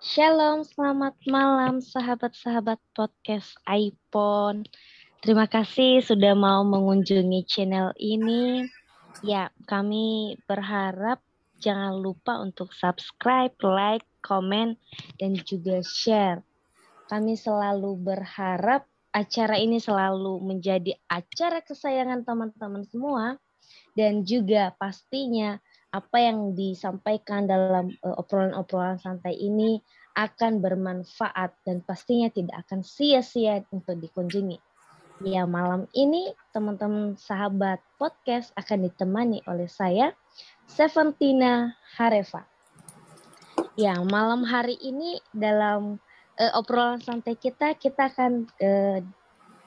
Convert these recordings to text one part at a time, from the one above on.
Shalom, selamat malam sahabat-sahabat podcast iPhone. Terima kasih sudah mau mengunjungi channel ini. Ya, kami berharap jangan lupa untuk subscribe, like, komen, dan juga share. Kami selalu berharap acara ini selalu menjadi acara kesayangan teman-teman semua. Dan juga pastinya apa yang disampaikan dalam obrolan-obrolan santai ini akan bermanfaat dan pastinya tidak akan sia-sia untuk dikunjungi. Ya, malam ini teman-teman sahabat podcast akan ditemani oleh saya, Seventina Hareva. Ya, malam hari ini dalam obrolan santai kita akan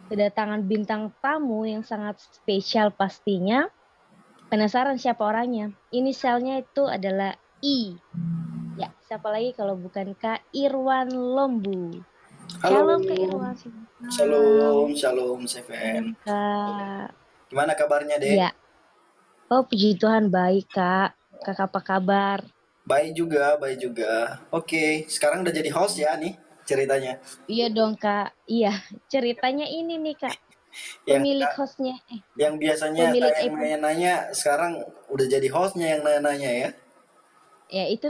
kedatangan bintang tamu yang sangat spesial pastinya. Penasaran siapa orangnya? Inisialnya itu adalah I. Ya, siapa lagi kalau bukan Kak Irwan Lombu. Halo, Shalom Kak Irwan. shalom, Malam. shalom, Seven. Shalom Kak. Gimana kabarnya, Dek? Ya, oh puji Tuhan baik Kak. Kakak apa kabar? Baik juga, baik juga. Oke, sekarang udah jadi host ya nih ceritanya. Iya dong Kak. Iya, ceritanya ini nih Kak. Yang Pemilik hostnya, yang biasanya pemilik saya yang iPhone. nanya-nanya, sekarang udah jadi hostnya yang nanya-nanya ya. Ya, itu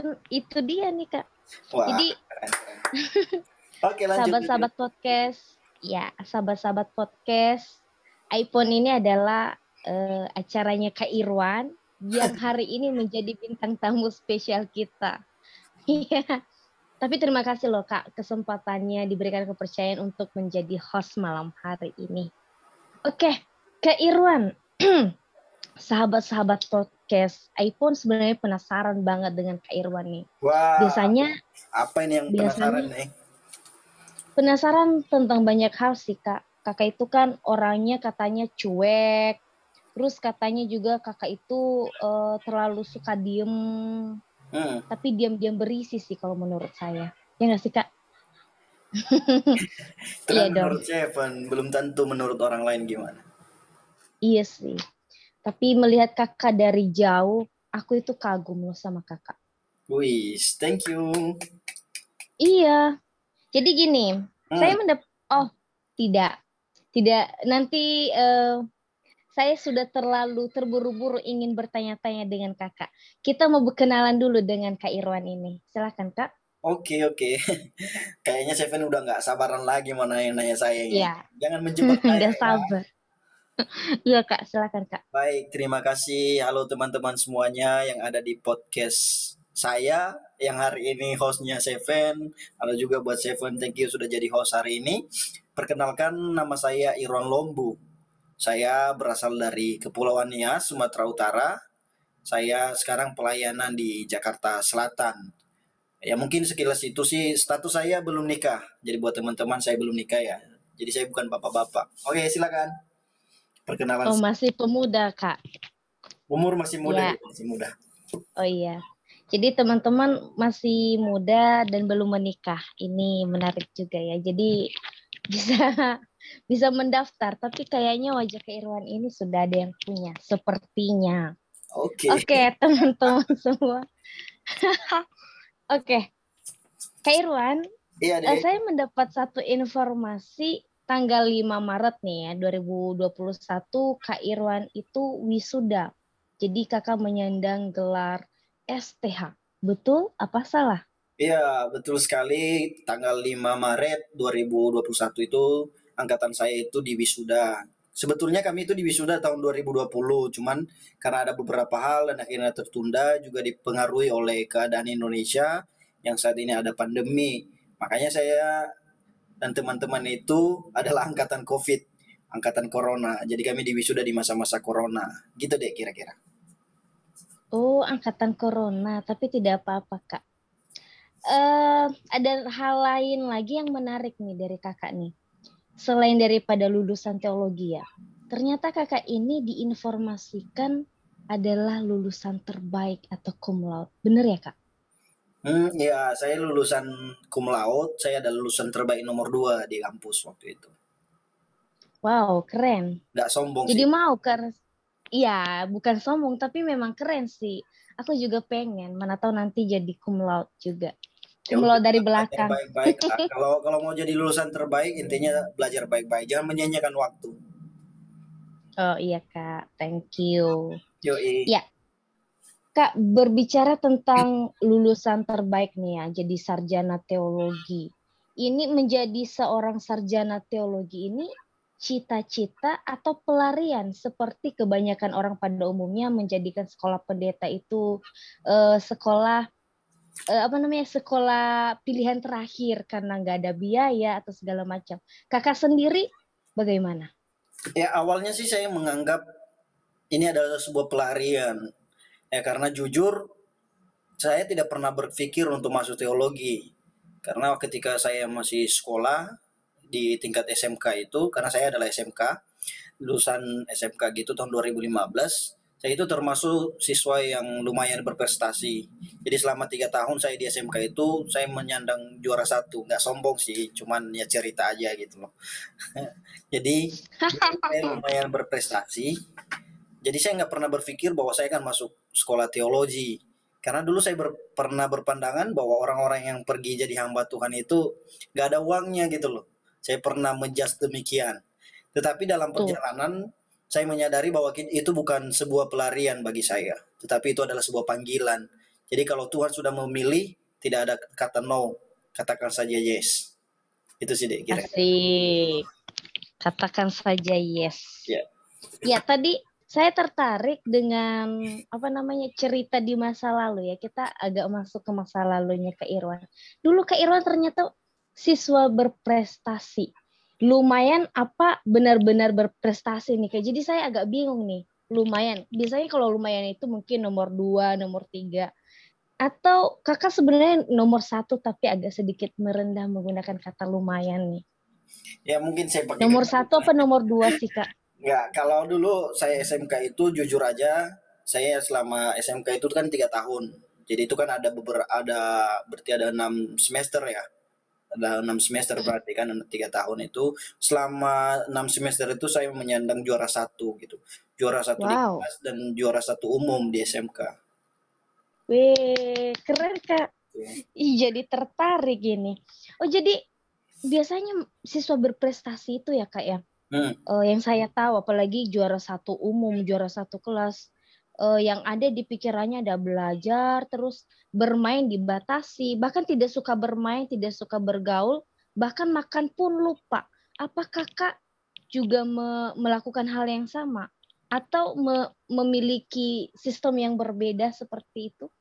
dia nih Kak. Wah, Jadi keren, keren. Oke, lanjut, lanjut. sahabat-sahabat podcast, ya sahabat-sahabat podcast, iPhone ini adalah acaranya Kak Irwan yang hari ini menjadi bintang tamu spesial kita. Iya, tapi terima kasih loh Kak kesempatannya diberikan kepercayaan untuk menjadi host malam hari ini. Oke, Kak Irwan, sahabat-sahabat podcast iPhone sebenarnya penasaran banget dengan Kak Irwan nih. Wah, Biasanya, apa ini yang penasaran biasanya nih? penasaran tentang banyak hal sih Kak. Kakak itu kan orangnya katanya cuek, terus katanya juga kakak itu terlalu suka diem, Hmm, tapi diam-diam berisi sih kalau menurut saya. Ya nggak sih Kak? itu kan Iya dong, menurut Seven, belum tentu menurut orang lain gimana. iya sih. Tapi melihat kakak dari jauh, aku itu kagum loh sama kakak. Wih, thank you. Iya, jadi gini, Hmm, saya oh tidak, tidak nanti saya sudah terlalu terburu-buru ingin bertanya-tanya dengan kakak. Kita mau berkenalan dulu dengan Kak Irwan ini. Silakan Kak. oke, oke. Kayaknya Seven udah nggak sabaran lagi mau nanya-nanya saya ini. Iya, Jangan menjebak saya nggak ya. sabar. Iya Kak, silakan Kak. Baik, terima kasih. Halo teman-teman semuanya yang ada di podcast saya yang hari ini hostnya Seven. Halo juga buat Seven, thank you sudah jadi host hari ini. Perkenalkan, nama saya Irwan Lombu. Saya berasal dari Kepulauan Nias, Sumatera Utara. Saya sekarang pelayanan di Jakarta Selatan. Ya mungkin sekilas itu sih, status saya belum nikah. Jadi buat teman-teman saya belum nikah ya. Jadi saya bukan bapak-bapak. Oke, silakan. Perkenalan. Oh, masih pemuda Kak. Umur masih muda Ya, gitu, masih muda. oh iya. Jadi teman-teman masih muda dan belum menikah. Ini menarik juga ya. Jadi bisa bisa mendaftar, tapi kayaknya wajah Kak Irwan ini sudah ada yang punya, sepertinya. Oke. Oke, teman-teman semua. Oke, Kak Irwan, Iya deh. saya mendapat satu informasi tanggal 5 Maret nih ya, 2021 Kak Irwan itu wisuda. Jadi kakak menyandang gelar STH. Betul? Apa salah? Iya, betul sekali. Tanggal 5 Maret 2021 itu angkatan saya itu di wisuda. Sebetulnya kami itu di wisuda tahun 2020, cuman karena ada beberapa hal dan akhirnya tertunda juga dipengaruhi oleh keadaan Indonesia yang saat ini ada pandemi. Makanya saya dan teman-teman itu adalah angkatan COVID, angkatan Corona. Jadi kami di wisuda di masa-masa Corona. Gitu deh kira-kira. Oh, angkatan Corona, tapi tidak apa-apa Kak. Ada hal lain lagi yang menarik nih dari kakak nih. Selain daripada lulusan teologi ya, ternyata kakak ini diinformasikan adalah lulusan terbaik atau cum laude. Bener ya kak? Ya, saya lulusan cum laude, saya adalah lulusan terbaik nomor 2 di kampus waktu itu. Wow, keren. Nggak sombong Jadi sih. mau kan? Iya, bukan sombong, tapi memang keren sih. Aku juga pengen, mana tahu nanti jadi cum laude juga. Ya udah, Cemelo dari belajar belakang. baik-baik lah. Kalau kalau mau jadi lulusan terbaik, intinya belajar baik-baik, jangan menyanyiakan waktu. Oh iya Kak, thank you. Yoi. Ya, Kak, berbicara tentang lulusan terbaik nih ya, jadi sarjana teologi. Ini menjadi seorang sarjana teologi ini cita-cita atau pelarian seperti kebanyakan orang pada umumnya menjadikan sekolah pendeta itu sekolah apa namanya sekolah pilihan terakhir karena nggak ada biaya atau segala macam. Kakak sendiri bagaimana? Ya awalnya sih saya menganggap ini adalah sebuah pelarian. Ya karena jujur saya tidak pernah berpikir untuk masuk teologi. Karena ketika saya masih sekolah di tingkat SMK itu, karena saya adalah SMK, lulusan SMK gitu tahun 2015, saya itu termasuk siswa yang lumayan berprestasi. Jadi selama 3 tahun saya di SMK itu saya menyandang juara satu. Nggak sombong sih, cuman ya cerita aja gitu loh. Jadi saya lumayan berprestasi. Jadi saya nggak pernah berpikir bahwa saya akan masuk sekolah teologi. Karena dulu saya pernah berpandangan bahwa orang-orang yang pergi jadi hamba Tuhan itu nggak ada uangnya gitu loh. Saya pernah menjudge demikian. Tetapi dalam Tuh, perjalanan saya menyadari bahwa itu bukan sebuah pelarian bagi saya, tetapi itu adalah sebuah panggilan. Jadi kalau Tuhan sudah memilih, tidak ada kata no, katakan saja yes. Itu sih deh kira-kira. asik. Katakan saja yes. Ya. Ya, tadi saya tertarik dengan apa namanya cerita di masa lalu ya. Kita agak masuk ke masa lalunya Kak Irwan. Dulu Kak Irwan ternyata siswa berprestasi. Lumayan apa benar-benar berprestasi nih Kak. Jadi saya agak bingung nih. Lumayan. Biasanya kalau lumayan itu mungkin nomor 2, nomor 3. Atau kakak sebenarnya nomor 1 tapi agak sedikit merendah menggunakan kata lumayan nih. Ya mungkin saya pakai Nomor kata 1 apa nomor 2 sih Kak? Nggak, kalau dulu saya SMK itu jujur aja, saya selama SMK itu kan 3 tahun. Jadi itu kan ada berarti ada 6 semester ya. Ada 6 semester berarti kan 3 tahun itu. Selama 6 semester itu saya menyandang juara satu gitu. Juara satu di Wow. kelas dan juara satu umum di SMK. Wih, keren Kak. Ih, jadi tertarik ini. Oh, jadi biasanya siswa berprestasi itu ya Kak ya. Hmm. Yang saya tahu apalagi juara satu umum, juara satu kelas, yang ada di pikirannya ada belajar, terus bermain dibatasi, bahkan tidak suka bermain, tidak suka bergaul, bahkan makan pun lupa. Apa Kakak juga melakukan hal yang sama? Atau memiliki sistem yang berbeda seperti itu?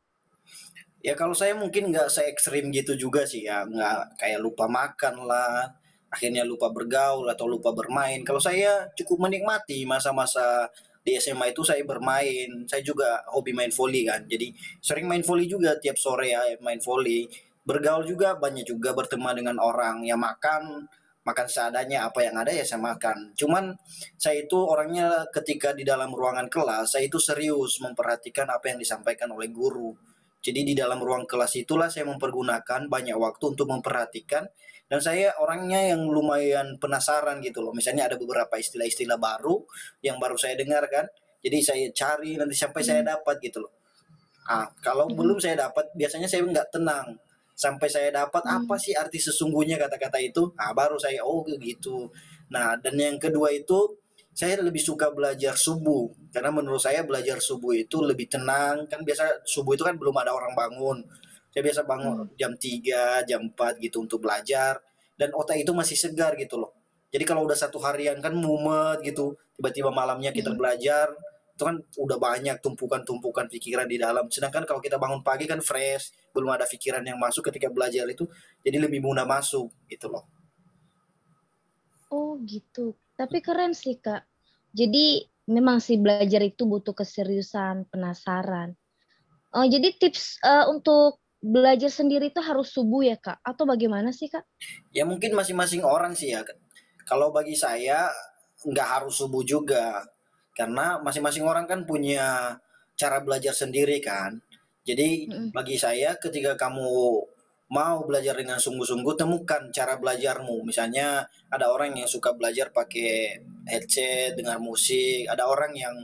Ya kalau saya mungkin nggak se ekstrim gitu juga sih ya, nggak kayak lupa makan lah, akhirnya lupa bergaul atau lupa bermain. Kalau saya cukup menikmati masa-masa di SMA itu saya bermain, saya juga hobi main volley kan, jadi sering main volley juga tiap sore ya main volley. Bergaul juga banyak juga berteman dengan orang, ya makan makan seadanya apa yang ada ya saya makan. Cuman saya itu orangnya ketika di dalam ruangan kelas, saya itu serius memperhatikan apa yang disampaikan oleh guru. Jadi di dalam ruang kelas itulah saya mempergunakan banyak waktu untuk memperhatikan dan saya orangnya yang lumayan penasaran gitu loh. Misalnya ada beberapa istilah-istilah baru yang baru saya dengar kan. Jadi saya cari nanti sampai saya dapat gitu loh. Kalau belum saya dapat biasanya saya nggak tenang. Sampai saya dapat apa sih arti sesungguhnya kata-kata itu? Baru saya oh gitu. Nah, dan yang kedua itu saya lebih suka belajar subuh karena menurut saya belajar subuh itu lebih tenang kan biasa subuh itu kan belum ada orang bangun saya biasa bangun jam 3 jam 4 gitu untuk belajar dan otak itu masih segar gitu loh jadi kalau udah satu harian kan mumet gitu tiba-tiba malamnya kita belajar itu kan udah banyak tumpukan-tumpukan pikiran di dalam sedangkan kalau kita bangun pagi kan fresh belum ada pikiran yang masuk ketika belajar itu jadi lebih mudah masuk gitu loh. Oh gitu. Tapi keren sih Kak. Jadi memang sih belajar itu butuh keseriusan, penasaran. Jadi tips untuk belajar sendiri itu harus subuh ya Kak? Atau bagaimana sih Kak? Ya mungkin masing-masing orang sih ya. Kalau bagi saya nggak harus subuh juga, karena masing-masing orang kan punya cara belajar sendiri kan. Jadi Mm-mm. bagi saya ketika kamu mau belajar dengan sungguh-sungguh, temukan cara belajarmu. Misalnya ada orang yang suka belajar pakai headset, dengar musik, ada orang yang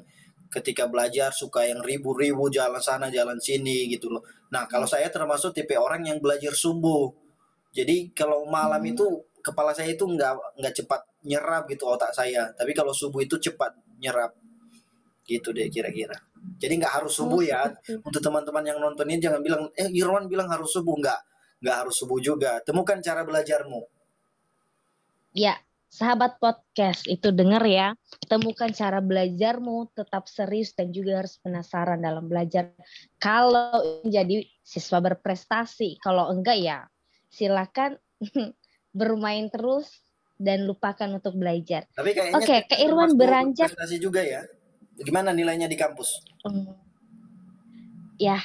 ketika belajar suka yang ribu-ribu jalan sana jalan sini gitu loh. Nah, kalau saya termasuk tipe orang yang belajar subuh. Jadi kalau malam itu kepala saya itu nggak cepat nyerap gitu otak saya. Tapi kalau subuh itu cepat nyerap gitu deh kira-kira. Jadi nggak harus Oh, subuh ya. seperti itu. Untuk teman-teman yang nonton ini jangan bilang, Irwan bilang harus subuh. Nggak harus subuh juga. Temukan cara belajarmu. Ya, sahabat podcast itu dengar ya. Temukan cara belajarmu, tetap serius dan juga harus penasaran dalam belajar. Kalau jadi siswa berprestasi, kalau enggak ya silakan bermain terus dan lupakan untuk belajar. Tapi kayaknya Oke, Kak Stefan Irwan termasuk beranjak. berprestasi juga ya. Gimana nilainya di kampus? Hmm, ya,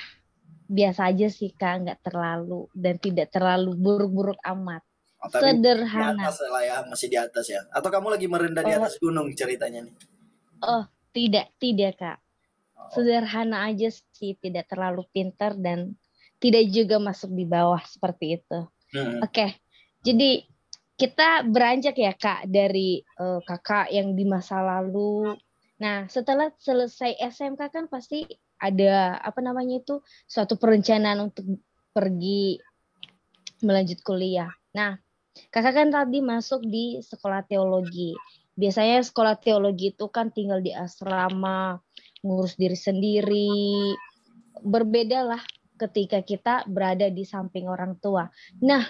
biasa aja sih Kak, nggak terlalu dan tidak terlalu buruk-buruk amat. Oh, tapi masih di atas Sederhana. lah ya, masih di atas ya. Atau kamu lagi merendah di Oh, atas gunung ceritanya nih? oh, tidak Kak. Oh, Sederhana aja sih, tidak terlalu pintar dan tidak juga masuk di bawah seperti itu. hmm. Oke, jadi kita beranjak ya Kak dari kakak yang di masa lalu. Nah, setelah selesai SMK kan pasti ada apa namanya itu suatu perencanaan untuk pergi melanjut kuliah. Nah, kakak kan tadi masuk di sekolah teologi. Biasanya sekolah teologi itu kan tinggal di asrama, ngurus diri sendiri. Berbeda lah ketika kita berada di samping orang tua. Nah,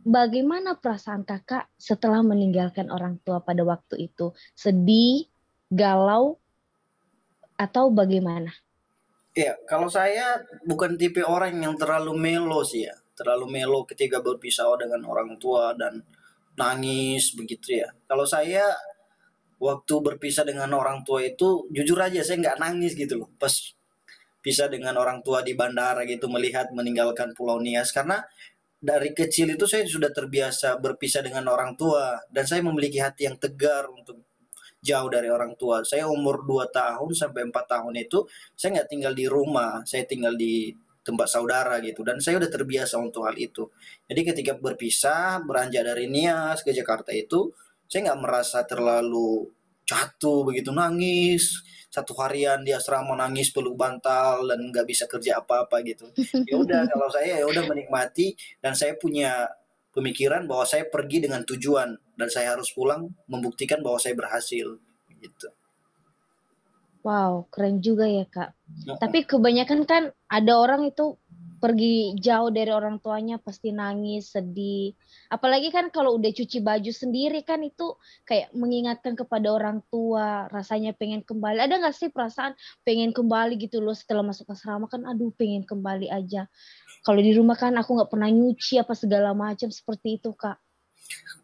bagaimana perasaan kakak setelah meninggalkan orang tua pada waktu itu? Sedih, galau, atau bagaimana? Ya, kalau saya bukan tipe orang yang terlalu melo sih ya. Terlalu melo ketika berpisah dengan orang tua dan nangis begitu ya. Kalau saya waktu berpisah dengan orang tua itu jujur aja saya nggak nangis gitu loh. Pas pisah dengan orang tua di bandara gitu melihat meninggalkan Pulau Nias karena dari kecil itu saya sudah terbiasa berpisah dengan orang tua dan saya memiliki hati yang tegar untuk jauh dari orang tua. Saya umur 2 tahun sampai 4 tahun itu saya nggak tinggal di rumah, saya tinggal di tempat saudara gitu dan saya udah terbiasa untuk hal itu. Jadi ketika berpisah beranjak dari Nias ke Jakarta itu saya nggak merasa terlalu jatuh begitu nangis satu harian di asrama nangis peluk bantal dan nggak bisa kerja apa-apa gitu. Ya udah kalau saya ya udah menikmati dan saya punya pemikiran bahwa saya pergi dengan tujuan dan saya harus pulang membuktikan bahwa saya berhasil gitu. Wow, keren juga ya Kak. Heeh. Tapi kebanyakan kan ada orang itu pergi jauh dari orang tuanya pasti nangis, sedih. Apalagi kan kalau udah cuci baju sendiri kan itu kayak mengingatkan kepada orang tua, rasanya pengen kembali. Ada nggak sih perasaan pengen kembali gitu loh setelah masuk asrama kan, aduh pengen kembali aja. Kalau di rumah kan aku nggak pernah nyuci apa segala macam seperti itu Kak.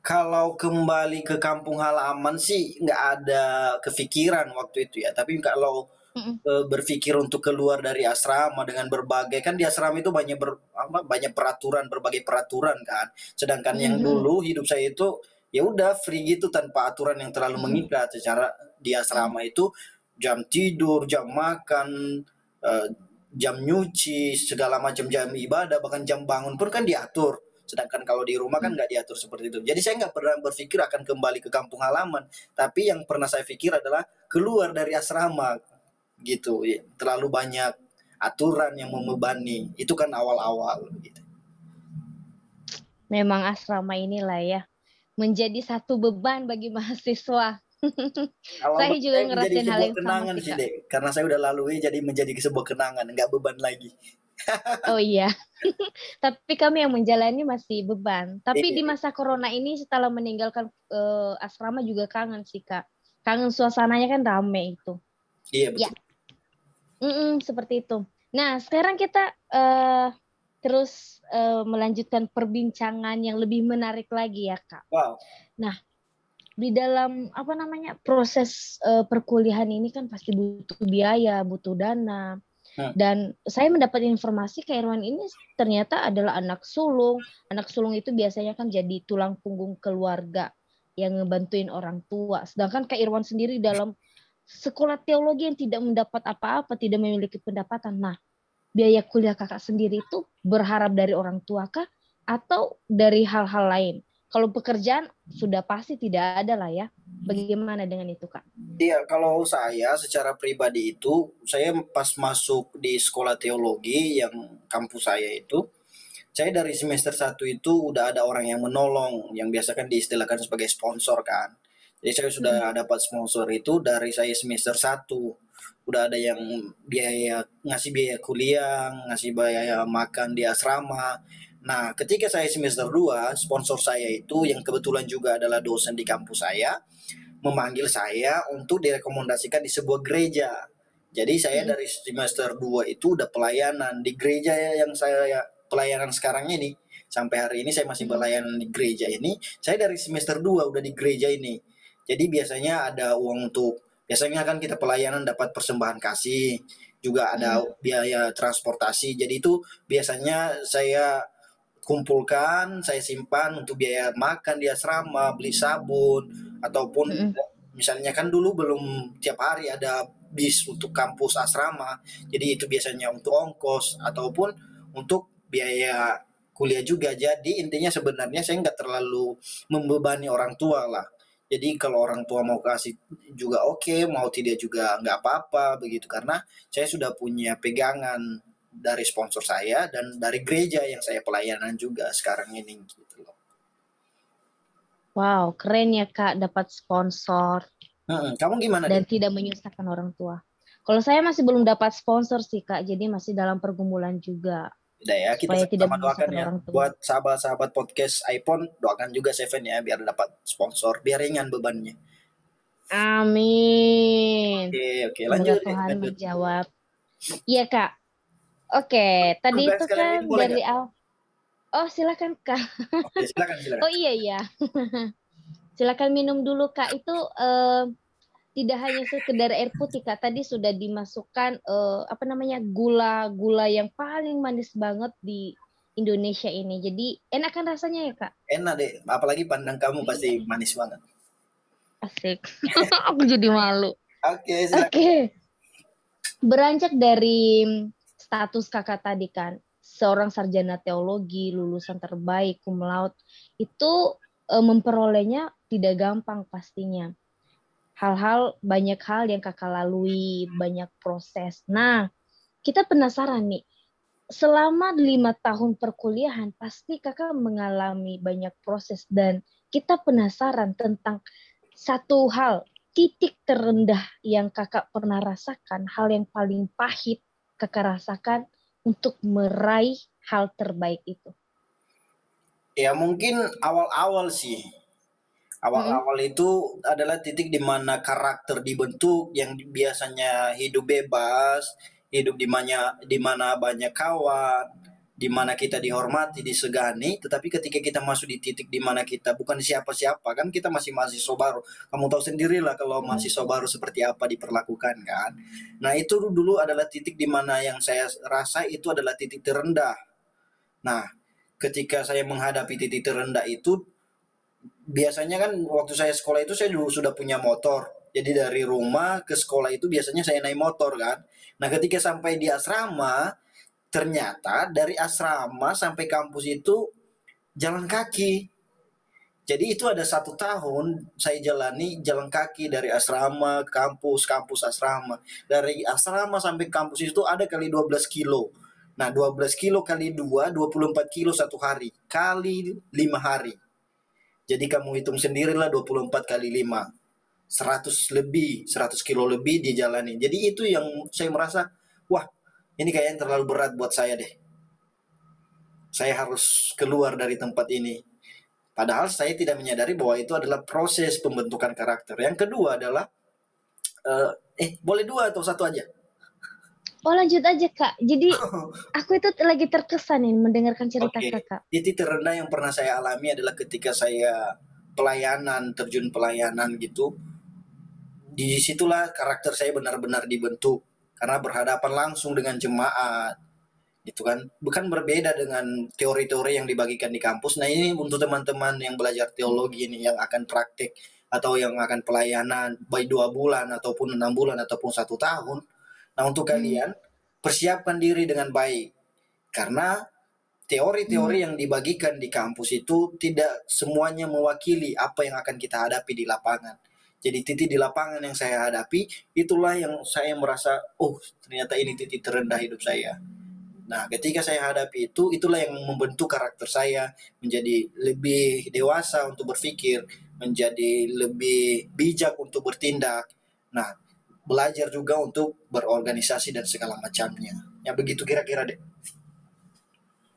Kalau kembali ke kampung halaman sih nggak ada kepikiran waktu itu ya. Tapi kalau Mm-mm. berpikir untuk keluar dari asrama dengan berbagai kan di asrama itu banyak peraturan berbagai peraturan kan. Sedangkan yang Mm-mm. dulu hidup saya itu ya udah free gitu tanpa aturan yang terlalu mengikat. Secara di asrama itu jam tidur, jam makan, eh, jam nyuci, segala macam jam ibadah, bahkan jam bangun pun kan diatur. Sedangkan kalau di rumah kan nggak diatur seperti itu. Jadi saya nggak pernah berpikir akan kembali ke kampung halaman. Tapi yang pernah saya pikir adalah keluar dari asrama gitu ya. Terlalu banyak aturan yang membebani. Itu kan awal-awal gitu. Memang asrama inilah ya menjadi satu beban bagi mahasiswa. Kalau Saya bagi juga saya menjadi ngerasain hal sebuah yang sama kenangan sih, sih Kak. dek. Karena saya udah lalui jadi menjadi sebuah kenangan, nggak beban lagi. Oh iya, tapi kami yang menjalani masih beban. Tapi di Iya, masa corona ini setelah meninggalkan asrama juga kangen sih, Kak. Kangen suasananya kan rame itu. iya Ya, betul. seperti itu. Nah, sekarang kita terus melanjutkan perbincangan yang lebih menarik lagi ya, Kak. Wow. Nah, di dalam apa namanya proses perkuliahan ini kan pasti butuh biaya, butuh dana. Hmm. Dan saya mendapat informasi Kak Irwan ini ternyata adalah anak sulung. Anak sulung itu biasanya kan jadi tulang punggung keluarga yang ngebantuin orang tua. Sedangkan Kak Irwan sendiri dalam sekolah teologi yang tidak mendapat apa-apa, tidak memiliki pendapatan. Nah, biaya kuliah kakak sendiri itu berharap dari orang tua kah? Atau dari hal-hal lain? Kalau pekerjaan sudah pasti tidak ada lah ya. Bagaimana dengan itu, Kak? Iya, kalau saya secara pribadi itu, saya pas masuk di sekolah teologi yang kampus saya itu, saya dari semester 1 itu udah ada orang yang menolong, yang biasa kan diistilahkan sebagai sponsor kan. Jadi saya sudah dapat sponsor itu dari saya semester 1. Udah ada yang ngasih biaya kuliah, ngasih biaya makan di asrama. Nah, ketika saya semester 2, sponsor saya itu yang kebetulan juga adalah dosen di kampus saya, memanggil saya untuk direkomendasikan di sebuah gereja. Jadi saya dari semester 2 itu udah pelayanan di gereja yang saya pelayanan sekarang ini. Sampai hari ini saya masih pelayanan di gereja ini. Saya dari semester 2 udah di gereja ini. Jadi biasanya ada uang untuk, biasanya kan kita pelayanan dapat persembahan kasih, juga ada biaya transportasi. Jadi itu biasanya saya kumpulkan, saya simpan untuk biaya makan di asrama, beli sabun, ataupun misalnya kan dulu belum tiap hari ada bis untuk kampus asrama, jadi itu biasanya untuk ongkos ataupun untuk biaya kuliah juga. Jadi intinya sebenarnya saya nggak terlalu membebani orang tua lah. Jadi kalau orang tua mau kasih juga oke, mau tidak juga nggak apa-apa begitu, karena saya sudah punya pegangan dari sponsor saya dan dari gereja yang saya pelayanan juga sekarang ini gitu loh. Wow, keren ya Kak, dapat sponsor Kamu gimana dan deh? tidak menyusahkan orang tua. Kalau saya masih belum dapat sponsor sih Kak, jadi masih dalam pergumulan juga Udah ya, kita supaya tidak sama-sama doakan menyusahkan ya. orang tua. Buat sahabat-sahabat podcast iPhone, doakan juga Seven ya biar dapat sponsor, biar ringan bebannya. Amin. Oke, oke, Semoga lanjut deh, Tuhan lanjut. menjawab. Iya Kak. Oke, tadi Udah itu sekalian kan minum boleh dari nggak? Oh, silakan Kak. Oke, silakan, silakan. Oh iya iya. Silakan minum dulu Kak. Itu tidak hanya sekedar air putih Kak. Tadi sudah dimasukkan apa namanya? Gula-gula yang paling manis banget di Indonesia ini. Jadi enak kan rasanya ya Kak? Enak deh, apalagi pandang kamu pasti manis banget. Asik. Aku jadi malu. Oke, silakan. Oke. Beranjak dari status Kakak tadi kan, seorang sarjana teologi, lulusan terbaik, cum laude, itu memperolehnya tidak gampang pastinya. Banyak hal yang Kakak lalui, banyak proses. Nah, kita penasaran nih, selama 5 tahun perkuliahan, pasti Kakak mengalami banyak proses dan kita penasaran tentang satu hal, titik terendah yang Kakak pernah rasakan, hal yang paling pahit Kakak rasakan untuk meraih hal terbaik itu. Ya mungkin awal-awal sih. Awal-awal itu adalah titik di mana karakter dibentuk, yang biasanya hidup bebas, hidup di mana banyak kawan, di mana kita dihormati, disegani, tetapi ketika kita masuk di titik di mana kita bukan siapa-siapa, kan kita masih mahasiswa baru. Kamu tahu sendirilah kalau mahasiswa baru seperti apa diperlakukan kan. Nah, itu dulu adalah titik di mana yang saya rasa itu adalah titik terendah. Nah, ketika saya menghadapi titik terendah itu, biasanya kan waktu saya sekolah itu saya dulu sudah punya motor. Jadi dari rumah ke sekolah itu biasanya saya naik motor kan. Nah, ketika sampai di asrama, ternyata dari asrama sampai kampus itu jalan kaki. Jadi itu ada 1 tahun saya jalani jalan kaki dari asrama ke kampus, kampus asrama. Dari asrama sampai kampus itu ada kali 12 kilo. Nah, 12 kilo kali 2, 24 kilo 1 hari. Kali 5 hari. Jadi kamu hitung sendirilah 24 kali 5. 100 lebih, 100 kilo lebih dijalani. Jadi itu yang saya merasa, wah ini kayaknya terlalu berat buat saya deh. Saya harus keluar dari tempat ini. Padahal saya tidak menyadari bahwa itu adalah proses pembentukan karakter. Yang kedua adalah, boleh 2 atau 1 aja? Oh lanjut aja Kak. Jadi aku itu lagi terkesan nih mendengarkan cerita Oke, Kakak. titik terendah yang pernah saya alami adalah ketika saya terjun pelayanan gitu. Disitulah karakter saya benar-benar dibentuk karena berhadapan langsung dengan jemaat gitu kan, bukan berbeda dengan teori-teori yang dibagikan di kampus. Nah, ini untuk teman-teman yang belajar teologi ini, yang akan praktik atau yang akan pelayanan baik 2 bulan ataupun 6 bulan ataupun 1 tahun. Nah, untuk kalian persiapkan diri dengan baik, karena teori-teori yang dibagikan di kampus itu tidak semuanya mewakili apa yang akan kita hadapi di lapangan. Jadi titik di lapangan yang saya hadapi, itulah yang saya merasa, oh ternyata ini titik terendah hidup saya. Nah, ketika saya hadapi itu, itulah yang membentuk karakter saya menjadi lebih dewasa untuk berpikir, menjadi lebih bijak untuk bertindak. Nah, belajar juga untuk berorganisasi dan segala macamnya. Ya begitu kira-kira deh.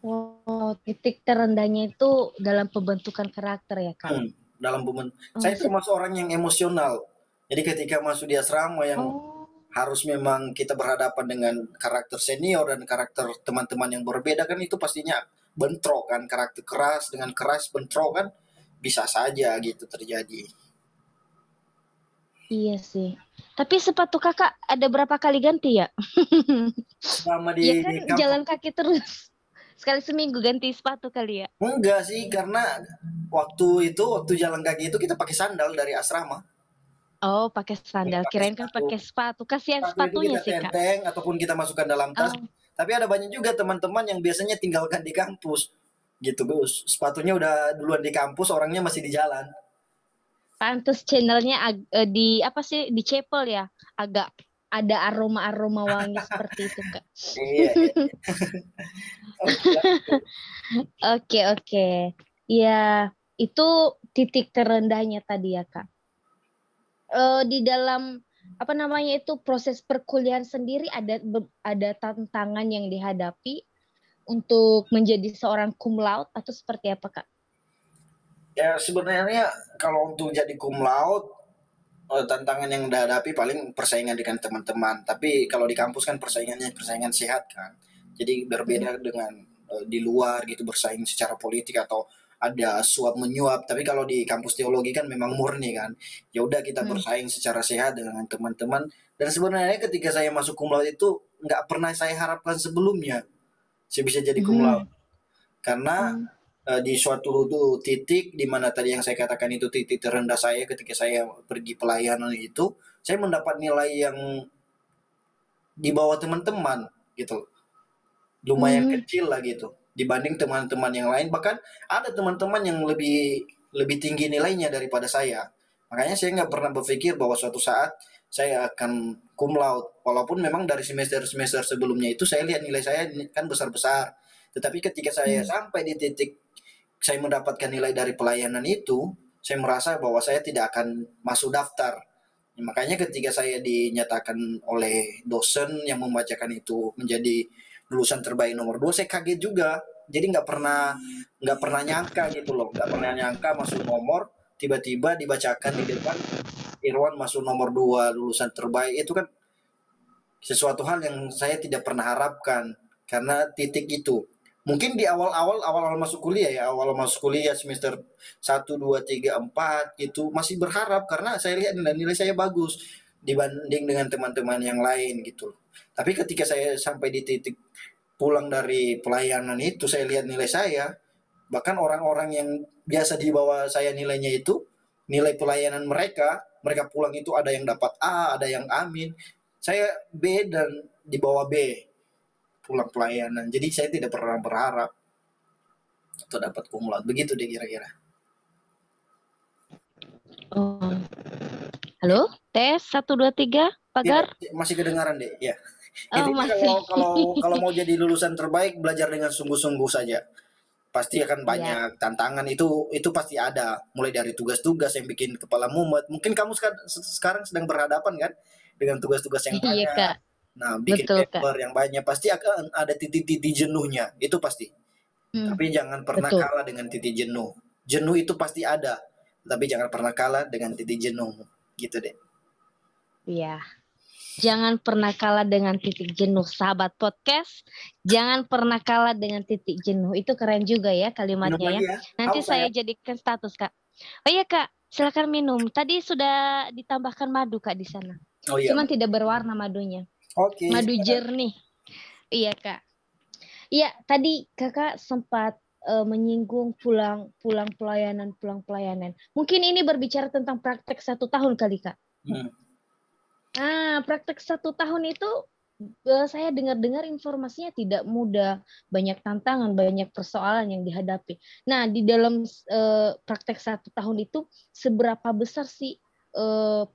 Oh, titik terendahnya itu dalam pembentukan karakter ya, Kak? Dalam Oh, saya termasuk orang yang emosional. Jadi ketika masuk di asrama yang oh, harus memang kita berhadapan dengan karakter senior dan karakter teman-teman yang berbeda kan itu pastinya bentrok kan, karakter keras dengan keras bentrok kan bisa saja gitu terjadi. iya sih. Tapi sepatu kakak ada berapa kali ganti ya? Selama Ya di kan kampus jalan kaki terus. Sekali seminggu ganti sepatu kali ya? enggak sih karena waktu jalan kaki itu kita pakai sandal dari asrama. Oh, pakai Kita sandal. pakai Kirain kan sepatu. pakai sepatu. Kasihan Sepatu itu sepatunya kita sih, Kak. tenteng ataupun kita masukkan dalam tas. Oh, Tapi ada banyak juga teman-teman yang biasanya tinggalkan di kampus gitu Gus. Sepatunya udah duluan di kampus, orangnya masih di jalan. pantes channelnya di apa sih? Di Cepel ya? Agak ada aroma-aroma wangi seperti itu, Kak. Iya, iya. Oke lah. Oke, oke. Ya, itu titik terendahnya tadi ya, Kak. Di dalam apa namanya itu proses perkuliahan sendiri ada tantangan yang dihadapi untuk menjadi seorang cum laude atau seperti apa, Kak? Ya sebenarnya kalau untuk jadi cum laude tantangan yang dihadapi paling persaingan dengan teman-teman. Tapi kalau di kampus kan persaingannya persaingan sehat kan. Jadi Mm. berbeda dengan di luar gitu bersaing secara politik atau ada suap menyuap. Tapi kalau di kampus teologi kan memang murni kan. Ya udah kita Mm. bersaing secara sehat dengan teman-teman. Dan sebenarnya ketika saya masuk cum laude itu nggak pernah saya harapkan sebelumnya saya bisa jadi cum laude. Mhm. Karena Mm. di suatu titik di mana tadi yang saya katakan itu titik terendah saya ketika saya pergi pelayanan itu, saya mendapat nilai yang di bawah teman-teman gitu. Lumayan Mm. kecil lah gitu dibanding teman-teman yang lain, bahkan ada teman-teman yang lebih lebih tinggi nilainya daripada saya. Makanya saya nggak pernah berpikir bahwa suatu saat saya akan cum laude. Walaupun memang dari semester-semester sebelumnya itu saya lihat nilai saya kan besar-besar. Tetapi ketika saya Mm. sampai di titik saya mendapatkan nilai dari pelayanan itu, saya merasa bahwa saya tidak akan masuk daftar. Makanya ketika saya dinyatakan oleh dosen yang membacakan itu menjadi lulusan terbaik nomor 2, saya kaget juga. Jadi nggak pernah nyangka gitu loh, nggak pernah nyangka masuk nomor, tiba-tiba dibacakan di depan Irwan masuk nomor 2 lulusan terbaik itu kan sesuatu hal yang saya tidak pernah harapkan karena titik itu. Mungkin di awal-awal masuk kuliah ya, awal masuk kuliah semester 1, 2, 3, 4 gitu masih berharap karena saya lihat nilai-nilai saya bagus dibanding dengan teman-teman yang lain gitu. Tapi ketika saya sampai di titik pulang dari pelayanan itu saya lihat nilai saya, bahkan orang-orang yang biasa di bawah saya nilainya itu, nilai pelayanan mereka, mereka pulang itu ada yang dapat A, ada yang amin. Saya B dan di bawah B pulang pelayanan. Jadi saya tidak pernah berharap atau dapat cum laude. Begitu deh kira-kira. Oh. Halo? Tes 1, 2, 3, Ya, pagar? masih kedengaran deh. Ya. Oh, Intinya masih. kalau mau jadi lulusan terbaik belajar dengan sungguh-sungguh saja. Pasti akan Iya. banyak tantangan itu pasti ada. Mulai dari tugas-tugas yang bikin kepala mumet. Mungkin kamu sekarang sedang berhadapan kan dengan tugas-tugas yang Iya, banyak. Kak. Nah, bikin Betul, Kak. paper yang banyak pasti akan ada titik-titik jenuhnya. Itu pasti. Hmm, Tapi jangan pernah betul. kalah dengan titik jenuh. Jenuh itu pasti ada, tapi jangan pernah kalah dengan titik jenuh. Gitu deh. Iya. Jangan pernah kalah dengan titik jenuh, sahabat podcast. Jangan pernah kalah dengan titik jenuh. Itu keren juga ya Minum kalimatnya ya. lagi ya. Nanti Haus saya. saya jadikan status, Kak. Oh iya, Kak. Silakan minum. Tadi sudah ditambahkan madu, Kak, di sana. Oh iya. Cuman tidak berwarna madunya. Oke, Madu silakan. jernih. Iya, Kak. Iya, tadi Kakak sempat menyinggung pulang pelayanan. Mungkin ini berbicara tentang praktek 1 tahun kali, Kak. Hmm. Nah, praktek 1 tahun itu saya dengar-dengar informasinya tidak mudah, banyak tantangan, banyak persoalan yang dihadapi. Nah, di dalam praktek 1 tahun itu, seberapa besar sih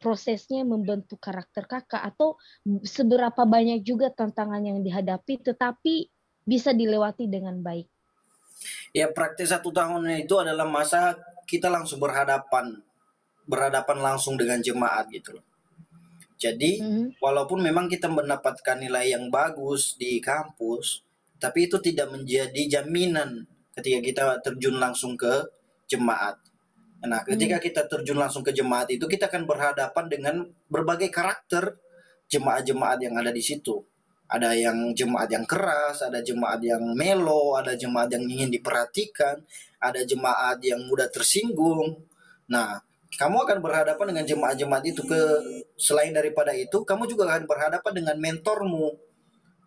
prosesnya membentuk karakter kakak, atau seberapa banyak juga tantangan yang dihadapi, tetapi bisa dilewati dengan baik? Ya praktek 1 tahunnya itu adalah masa kita langsung berhadapan langsung dengan jemaat gitu loh. Jadi Mhm. walaupun memang kita mendapatkan nilai yang bagus di kampus, tapi itu tidak menjadi jaminan ketika kita terjun langsung ke jemaat. Nah, ketika Mhm. kita terjun langsung ke jemaat itu, kita akan berhadapan dengan berbagai karakter jemaat-jemaat yang ada di situ. Ada yang jemaat yang keras, ada jemaat yang melo, ada jemaat yang ingin diperhatikan, ada jemaat yang mudah tersinggung. Nah, kamu akan berhadapan dengan jemaat-jemaat itu. Selain daripada itu, kamu juga akan berhadapan dengan mentormu.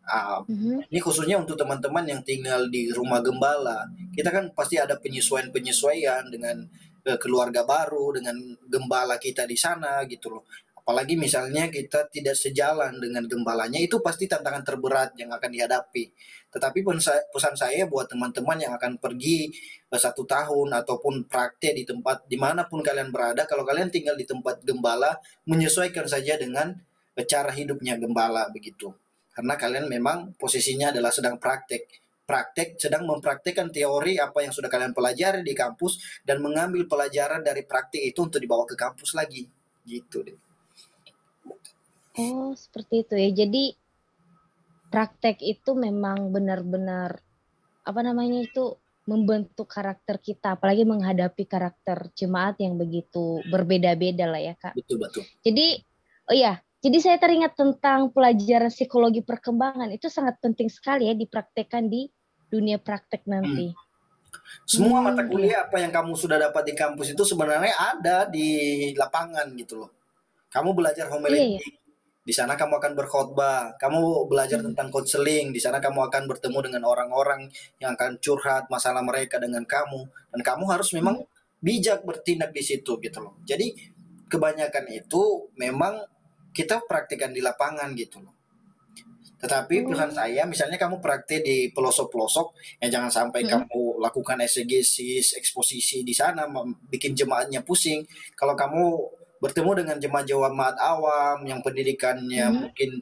Ah, Mhm. ini khususnya untuk teman-teman yang tinggal di rumah gembala. Kita kan pasti ada penyesuaian-penyesuaian dengan keluarga baru, dengan gembala kita di sana gitu loh. Apalagi misalnya kita tidak sejalan dengan gembalanya, itu pasti tantangan terberat yang akan dihadapi. Tetapi pesan saya buat teman-teman yang akan pergi 1 tahun ataupun praktek di tempat dimanapun kalian berada, kalau kalian tinggal di tempat gembala, menyesuaikan saja dengan cara hidupnya gembala begitu, karena kalian memang posisinya adalah sedang sedang mempraktekkan teori apa yang sudah kalian pelajari di kampus dan mengambil pelajaran dari praktik itu untuk dibawa ke kampus lagi gitu deh. Oh, seperti itu ya. Jadi praktek itu memang benar-benar apa namanya itu membentuk karakter kita, apalagi menghadapi karakter jemaat yang begitu berbeda-beda lah ya Kak. Betul betul. Jadi, oh ya, jadi saya teringat tentang pelajaran psikologi perkembangan, itu sangat penting sekali ya dipraktekkan di dunia praktek Hmm. nanti. Semua mata Iya. kuliah apa yang kamu sudah dapat di kampus itu sebenarnya ada di lapangan gitu loh. Kamu belajar Iya ya. homiletik, di sana kamu akan berkhotbah. Kamu belajar Mhm. tentang konseling, di sana kamu akan bertemu dengan orang-orang yang akan curhat masalah mereka dengan kamu. Dan kamu harus memang Mhm. bijak bertindak di situ gitu loh. Jadi kebanyakan itu memang kita praktikkan di lapangan gitu loh. Tetapi pesan Oh. saya, misalnya kamu praktik di pelosok-pelosok, ya jangan sampai Mhm. kamu lakukan eksegesis, eksposisi di sana, bikin jemaatnya pusing. Kalau kamu bertemu dengan jemaat-jemaat awam yang pendidikannya Mhm. mungkin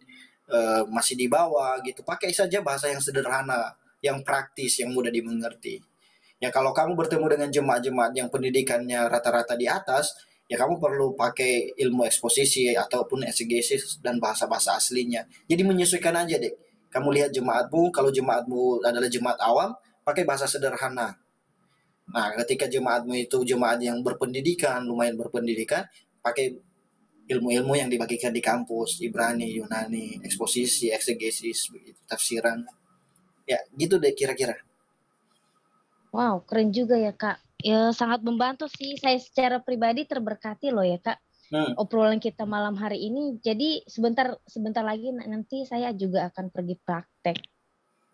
masih di bawah gitu, pakai saja bahasa yang sederhana, yang praktis, yang mudah dimengerti. Ya kalau kamu bertemu dengan jemaat-jemaat yang pendidikannya rata-rata di atas, ya kamu perlu pakai ilmu eksposisi ataupun eksegesis dan bahasa-bahasa aslinya. Jadi menyesuaikan aja deh. Kamu lihat jemaatmu, kalau jemaatmu adalah jemaat awam, pakai bahasa sederhana. Nah, ketika jemaatmu itu jemaat yang berpendidikan, lumayan berpendidikan, pakai ilmu-ilmu yang dibagikan di kampus, Ibrani, Yunani, eksposisi, eksegesis, begitu, tafsiran. Ya, gitu deh kira-kira. Wow, keren juga ya Kak. Ya sangat membantu sih. Saya secara pribadi terberkati loh ya Kak. Hmm. Obrolan kita malam hari ini. Jadi sebentar sebentar lagi nanti saya juga akan pergi praktek.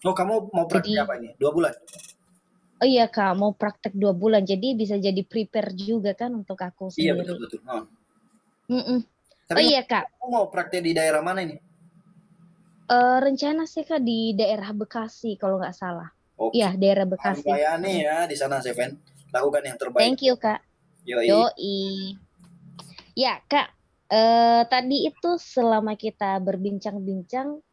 Oh, kamu mau praktik apa Jadi, ini? 2 bulan? oh iya Kak, mau praktek 2 bulan. Jadi bisa jadi prepare juga kan untuk aku Iya betul sendiri. betul. Oh. Mm-mm. Tapi Oh iya Kak, kamu mau praktek di daerah mana ini? rencana sih Kak di daerah Bekasi kalau nggak salah. Oke, Iya, daerah harus Bekasi. layani Mm-mm. ya di sana, Seven. Lakukan yang terbaik. Thank you Kak. Yoi. Yoi. Ya Kak, tadi itu selama kita berbincang-bincang,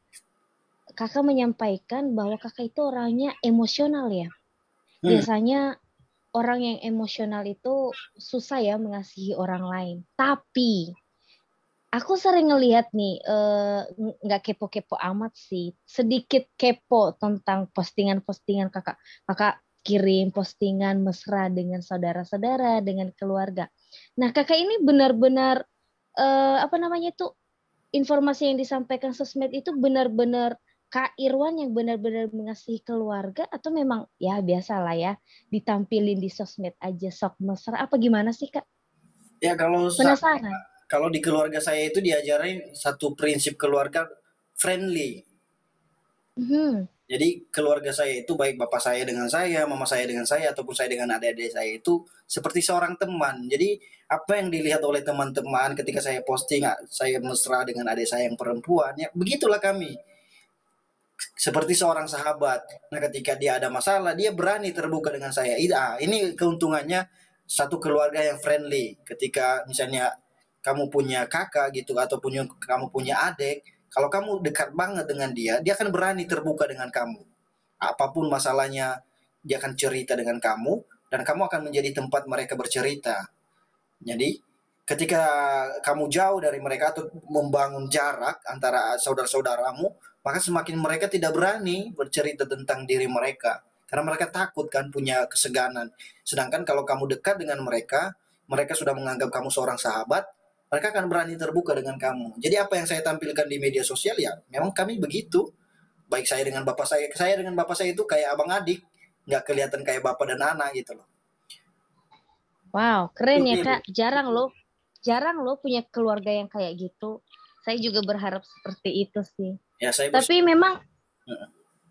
Kakak menyampaikan bahwa Kakak itu orangnya emosional ya. Hmm. Biasanya orang yang emosional itu susah ya mengasihi orang lain. Tapi aku sering ngelihat nih, nggak kepo-kepo amat sih, sedikit kepo tentang postingan-postingan kakak. Kakak kirim postingan mesra dengan saudara-saudara, dengan keluarga. Nah, kakak ini benar-benar, apa namanya itu, informasi yang disampaikan sosmed itu benar-benar Kak Irwan yang benar-benar mengasihi keluarga, atau memang ya biasa lah ya, ditampilin di sosmed aja sok mesra, apa gimana sih Kak? Ya Penasaran. kalau di keluarga saya itu diajarin satu prinsip keluarga friendly. Mhm. Jadi keluarga saya itu baik bapak saya dengan saya, mama saya dengan saya, ataupun saya dengan adik-adik saya itu seperti seorang teman. Jadi apa yang dilihat oleh teman-teman ketika saya posting saya mesra dengan adik saya yang perempuan, ya begitulah kami. seperti seorang sahabat. Nah, ketika dia ada masalah, dia berani terbuka dengan saya. Ini keuntungannya satu keluarga yang friendly. Ketika misalnya kamu punya kakak gitu atau kamu punya adik, kalau kamu dekat banget dengan dia, dia akan berani terbuka dengan kamu. Apapun masalahnya, dia akan cerita dengan kamu dan kamu akan menjadi tempat mereka bercerita. Jadi, ketika kamu jauh dari mereka atau membangun jarak antara saudara-saudaramu, maka semakin mereka tidak berani bercerita tentang diri mereka. Karena mereka takut kan punya keseganan. Sedangkan kalau kamu dekat dengan mereka, mereka sudah menganggap kamu seorang sahabat, mereka akan berani terbuka dengan kamu. Jadi apa yang saya tampilkan di media sosial ya, memang kami begitu. Baik saya dengan bapak saya itu kayak abang adik, nggak kelihatan kayak bapak dan anak gitu loh. Wow, keren ya Kak. Jarang loh punya keluarga yang kayak gitu. Saya juga berharap seperti itu sih. Ya, Tapi memang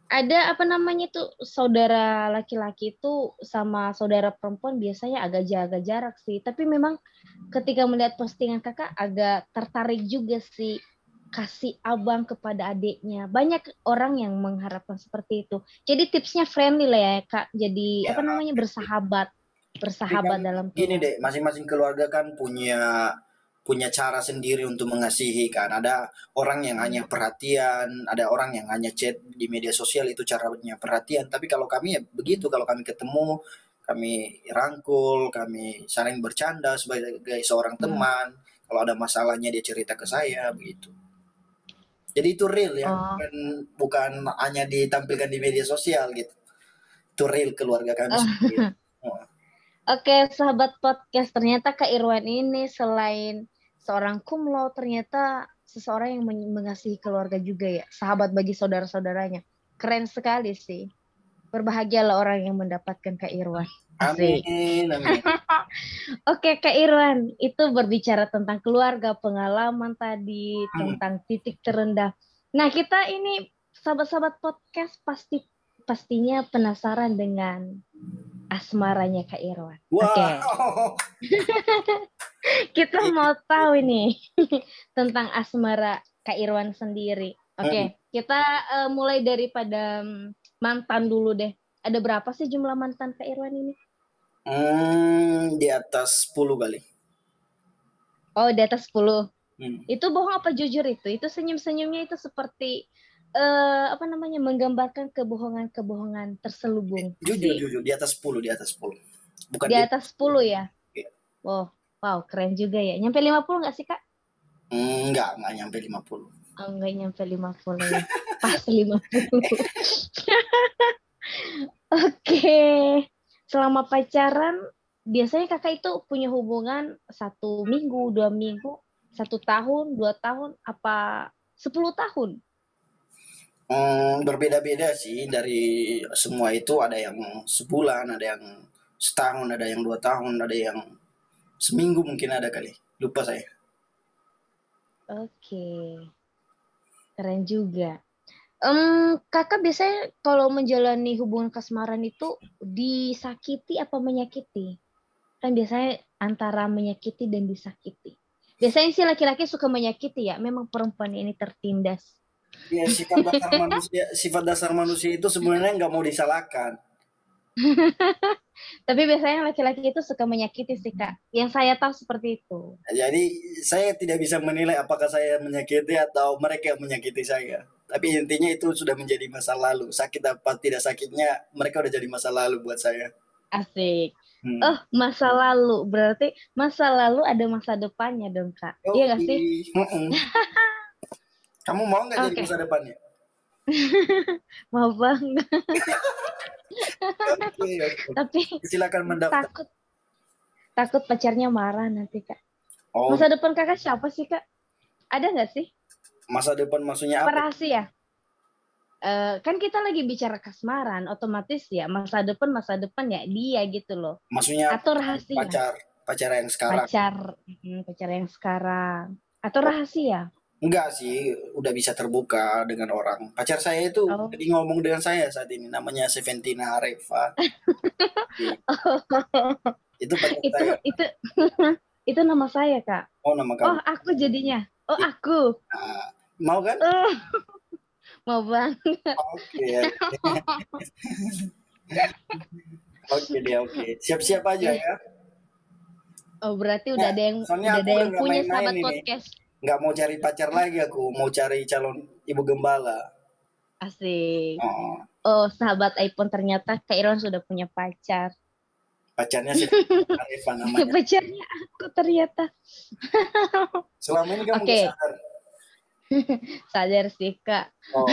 ada apa namanya tuh, saudara laki-laki itu sama saudara perempuan biasanya agak jaga jarak sih. Tapi memang ketika melihat postingan Kakak agak tertarik juga sih, kasih abang kepada adiknya. Banyak orang yang mengharapkan seperti itu. Jadi tipsnya friendly lah ya Kak. Jadi ya, apa namanya, bersahabat tapi kan dalam gini keluarga. deh, masing-masing keluarga kan punya punya cara sendiri untuk mengasihi kan. Ada orang yang hanya perhatian, ada orang yang hanya chat di media sosial, itu caranya perhatian. Tapi kalau kami ya begitu, kalau kami ketemu, kami rangkul, kami saling bercanda sebagai seorang teman. Kalau ada masalahnya dia cerita ke saya begitu. Jadi itu real ya, Oh. bukan hanya ditampilkan di media sosial gitu. Itu real keluarga kami seperti itu. Oh. Oke, sahabat podcast, ternyata Kak Irwan ini selain seorang kumlo, ternyata seseorang yang mengasihi keluarga juga ya, sahabat bagi saudara-saudaranya. Keren sekali sih. Berbahagialah orang yang mendapatkan Kak Irwan. Asik. Amin, amin. Oke, Kak Irwan, itu berbicara tentang keluarga, pengalaman tadi, tentang titik terendah. Nah, kita ini sahabat-sahabat podcast pastinya penasaran dengan asmaranya Kak Irwan. Oke. Wow. Kita mau tahu nih tentang asmara Kak Irwan sendiri. Oke, kita mulai daripada mantan dulu deh. Ada berapa sih jumlah mantan Kak Irwan ini? Di atas 10 kali. Oh, di atas 10. Itu bohong apa jujur itu? Itu senyum-senyumnya itu seperti apa namanya, menggambarkan kebohongan-kebohongan terselubung. Jujur, di atas 10, di atas 10. Bukan Di atas 10 ya? Iya. Oh, wow, keren juga ya. Nyampe 50 nggak sih, Kak? Enggak nyampe 50. Oh, nggak nyampe 50 ya. Pas 50. Oke. Selama pacaran, biasanya kakak itu punya hubungan 1 minggu, 2 minggu, 1 tahun, 2 tahun, apa 10 tahun? Berbeda-beda sih dari semua itu, ada yang sebulan, ada yang setahun, ada yang 2 tahun, ada yang seminggu mungkin ada kali. Lupa saya. Oke. Keren juga. Kakak biasanya kalau menjalani hubungan kasmaran itu disakiti apa menyakiti? Kan biasanya antara menyakiti dan disakiti. Biasanya sih laki-laki suka menyakiti ya. Memang perempuan ini tertindas. Ya, sifat dasar manusia itu sebenarnya nggak mau disalahkan. Tapi biasanya laki-laki itu suka menyakiti sih Kak. Yang saya tahu seperti itu. Jadi saya tidak bisa menilai apakah saya menyakiti atau mereka yang menyakiti saya. Tapi intinya itu sudah menjadi masa lalu. Sakit apa tidak sakitnya, mereka udah jadi masa lalu buat saya. Asik. Oh, masa lalu. Berarti masa lalu ada masa depannya dong Kak. Iya gak sih? Kamu mau nggak jadi masa depannya? Mau banget. Tapi silakan mendaftar. Takut pacarnya marah nanti Kak. Oh. Masa depan kakak siapa sih Kak? Ada nggak sih? Masa depan maksudnya apa? Rahasia. Kan kita lagi bicara kasmaran, otomatis ya masa depan ya dia gitu loh. Maksudnya atau rahasia? Pacar yang sekarang. Pacar yang sekarang. Atau rahasia? Enggak sih, udah bisa terbuka dengan orang. Pacar saya itu jadi ngomong dengan saya saat ini, namanya Seventina Areva. Itu pacar saya. Itu nama saya Kak. Oh, nama kamu. Oh, aku jadinya. Oh, aku. Mau kan? Mau banget. Oke, oke deh, oke. Siap-siap aja ya. Oh, berarti Ya, soalnya aku udah udah yang nggak punya main-main sahabat ini. podcast. Nggak mau cari pacar lagi aku, mau cari calon ibu gembala. Asik. Oh, Oh, sahabat iPhone, ternyata Kak Irwan sudah punya pacar. pacarnya si Arifan namanya. Pacarnya aku ternyata. Selama ini kamu nggak Oke, sadar. sadar sih Kak. Oh,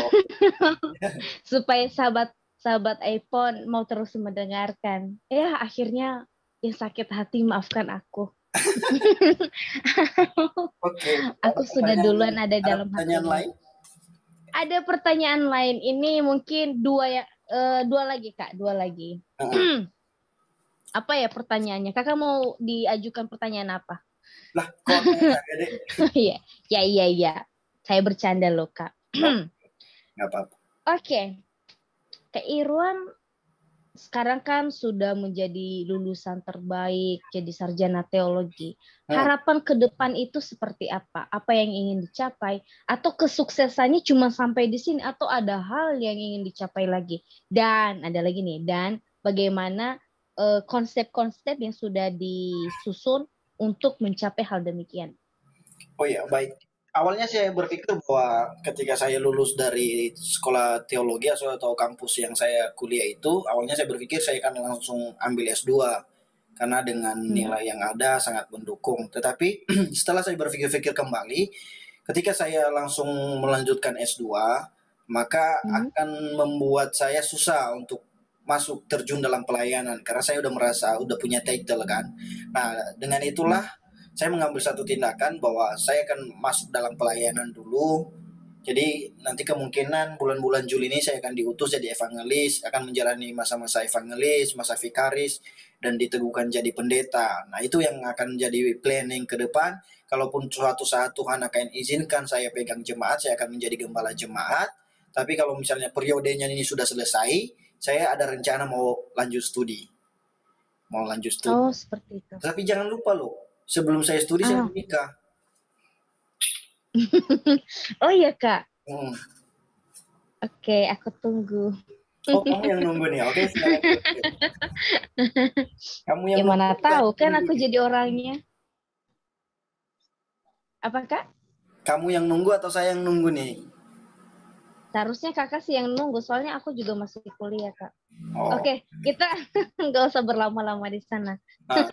Supaya sahabat iPhone mau terus mendengarkan. Ya, akhirnya yang sakit hati maafkan aku. oke. Aku sudah duluan ada Ada dalam pertanyaan hatimu. lain? Ada pertanyaan lain. Ini mungkin dua lagi Kak, dua lagi. Heeh. Apa ya pertanyaannya? Kakak mau diajukan pertanyaan apa? Lah, kok aku yang tanya deh? Iya, iya. Saya bercanda loh Kak. Oh, nggak apa-apa. Oke, Kak Irwan sekarang kan sudah menjadi lulusan terbaik, jadi sarjana teologi. Hmm. Harapan ke depan itu seperti apa? Apa yang ingin dicapai? Atau kesuksesannya cuma sampai di sini? Atau ada hal yang ingin dicapai lagi? Dan ada lagi nih, dan bagaimana konsep-konsep yang sudah disusun untuk mencapai hal demikian? Oh iya, baik. Awalnya saya berpikir bahwa ketika saya lulus dari sekolah teologi atau kampus yang saya kuliah itu, awalnya saya berpikir saya akan langsung ambil S2 karena dengan Hmm? nilai yang ada sangat mendukung. Tetapi setelah saya berpikir-pikir kembali, ketika saya langsung melanjutkan S2, maka Hmm? akan membuat saya susah untuk masuk terjun dalam pelayanan karena saya udah merasa udah punya title kan. Nah, dengan itulah Hmm? saya mengambil satu tindakan bahwa saya akan masuk dalam pelayanan dulu. Jadi nanti kemungkinan bulan-bulan Juli ini saya akan diutus jadi evangelis, akan menjalani masa-masa evangelis, masa vikaris, dan diteguhkan jadi pendeta. Nah itu yang akan jadi planning ke depan. Kalaupun suatu saat Tuhan akan izinkan saya pegang jemaat, saya akan menjadi gembala jemaat. Tapi kalau misalnya periodenya ini sudah selesai, saya ada rencana mau lanjut studi. Mau lanjut studi. Oh, seperti itu. Tapi jangan lupa loh, sebelum saya studi saya Ah. menikah. Oh iya Kak. Hmm. Oke, aku tunggu. Oh, kamu yang nunggu nih. Oke, silakan. Kamu yang Ya nunggu, mana saya tahu yang kan nunggu aku nih. jadi orangnya. Apa Kak? Kamu yang nunggu atau saya yang nunggu nih? Seharusnya kakak sih yang nunggu, soalnya aku juga masih kuliah Kak. Oh, Oke, kita nggak usah berlama-lama di sana. nah,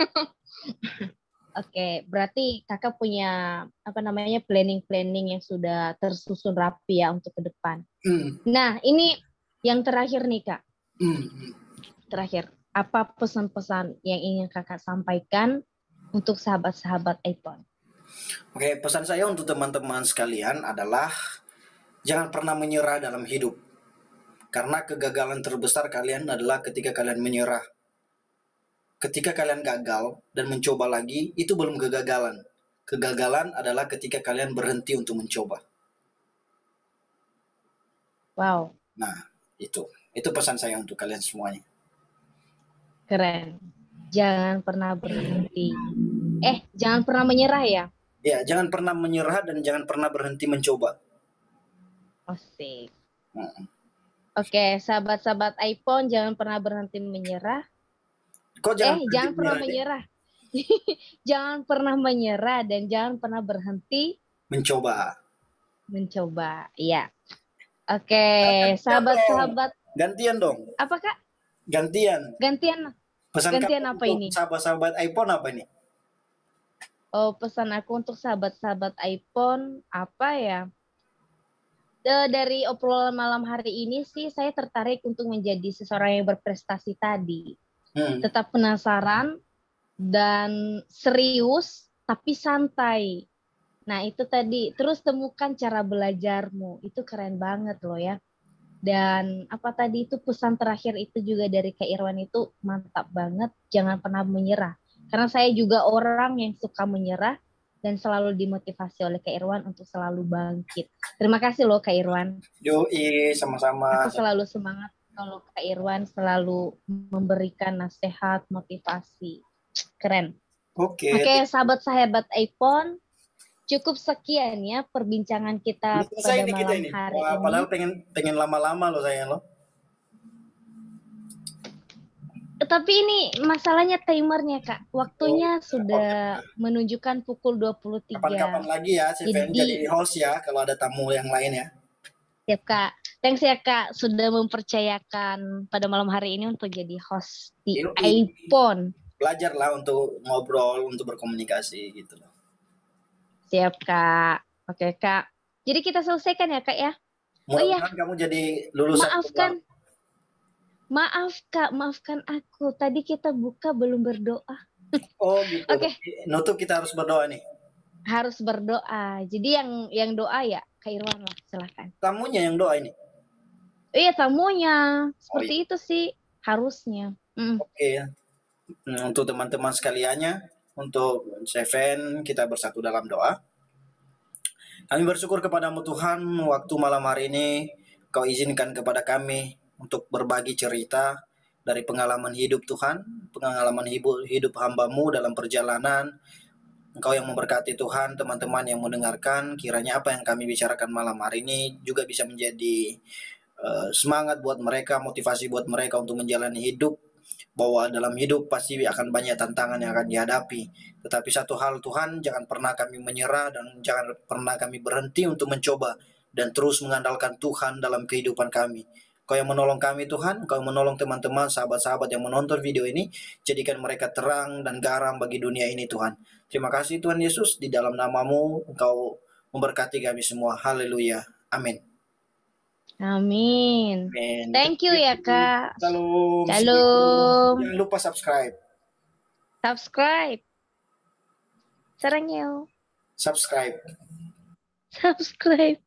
Oke, berarti kakak punya apa namanya planning-planning yang sudah tersusun rapi ya untuk ke depan. hmm, Nah, ini yang terakhir nih Kak. hmm. Terakhir, apa pesan-pesan yang ingin kakak sampaikan untuk sahabat-sahabat iPhone? Oke, pesan saya untuk teman-teman sekalian adalah jangan pernah menyerah dalam hidup. Karena kegagalan terbesar kalian adalah ketika kalian menyerah. Ketika kalian gagal dan mencoba lagi, itu belum kegagalan. Kegagalan adalah ketika kalian berhenti untuk mencoba. Wow, Nah, itu. Itu pesan saya untuk kalian semuanya. keren. Jangan pernah berhenti. Jangan pernah menyerah ya. Ya, jangan pernah menyerah dan jangan pernah berhenti mencoba. Asik. Hmm. Oke, sahabat-sahabat iPhone, jangan pernah berhenti menyerah. Kok jangan berhenti Jangan pernah menyerah deh? menyerah. Jangan pernah menyerah dan jangan pernah berhenti Mencoba. mencoba. Iya. Oke, Gantian dong. sahabat-sahabat, Gantian dong. apa Kak? Gantian. Gantian, Pesan kamu gantian apa untuk ini? sahabat-sahabat iPhone apa nih? Oh, pesan aku untuk sahabat-sahabat iPhone, apa ya? Dari obrolan malam hari ini sih, saya tertarik untuk menjadi seseorang yang berprestasi tadi. Hmm. Tetap penasaran dan serius, tapi santai. Nah, itu tadi. Terus temukan cara belajarmu. Itu keren banget loh ya. Dan apa tadi itu pesan terakhir itu juga dari Kak Irwan itu mantap banget. Jangan pernah menyerah. Karena saya juga orang yang suka menyerah dan selalu dimotivasi oleh Kak Irwan untuk selalu bangkit. Terima kasih loh Kak Irwan. Yoi, sama-sama. Aku selalu semangat kalau Kak Irwan selalu memberikan nasihat, motivasi. Keren. Oke, Oke, sahabat-sahabat iPhone, cukup sekian ya perbincangan kita Belum selesai pada nih kita malam ini. hari Wah, ini. padahal pengen lama-lama loh saya loh. Tapi ini masalahnya timernya, Kak. Waktunya sudah menunjukkan pukul 23. Kapan-kapan lagi ya, Seven jadi Jadi, host ya kalau ada tamu yang lain ya. siap, Kak. Thanks ya, Kak, sudah mempercayakan pada malam hari ini untuk jadi host di Yoi. iPhone. Belajarlah untuk ngobrol, untuk berkomunikasi gitu loh. Siap, Kak. Oke, Kak. Jadi kita selesaikan ya, Kak ya? Oh iya, Mudah-mudahan kamu jadi lulusan tunggal. maaf, Kak. Maafkan aku. Tadi kita buka belum berdoa. Oh gitu. Oke, Nutup kita harus berdoa nih. harus berdoa. Jadi yang doa ya, Kak Irwan lah, silakan. Tamunya yang doa ini. Iya, tamunya. Seperti iya. itu sih harusnya. Oke. Untuk teman-teman sekaliannya, untuk Seven kita bersatu dalam doa. Kami bersyukur kepadamu Tuhan, waktu malam hari ini Kau izinkan kepada kami untuk berbagi cerita dari pengalaman hidup Tuhan, pengalaman hidup hamba-Mu dalam perjalanan. Engkau yang memberkati Tuhan, teman-teman yang mendengarkan, kiranya apa yang kami bicarakan malam hari ini juga bisa menjadi semangat buat mereka, motivasi buat mereka untuk menjalani hidup, bahwa dalam hidup pasti akan banyak tantangan yang akan dihadapi. Tetapi satu hal Tuhan, jangan pernah kami menyerah dan jangan pernah kami berhenti untuk mencoba dan terus mengandalkan Tuhan dalam kehidupan kami. Kau yang menolong kami Tuhan, Kau menolong teman-teman, sahabat-sahabat yang menonton video ini, jadikan mereka terang dan garam bagi dunia ini Tuhan. Terima kasih Tuhan Yesus, di dalam nama-Mu Engkau memberkati kami semua. Haleluya. Amin. Amin. Amin. Thank you ya, Kak. Shalom. Shalom. Jangan lupa subscribe. Subscribe. Sarangyo. Subscribe. Subscribe.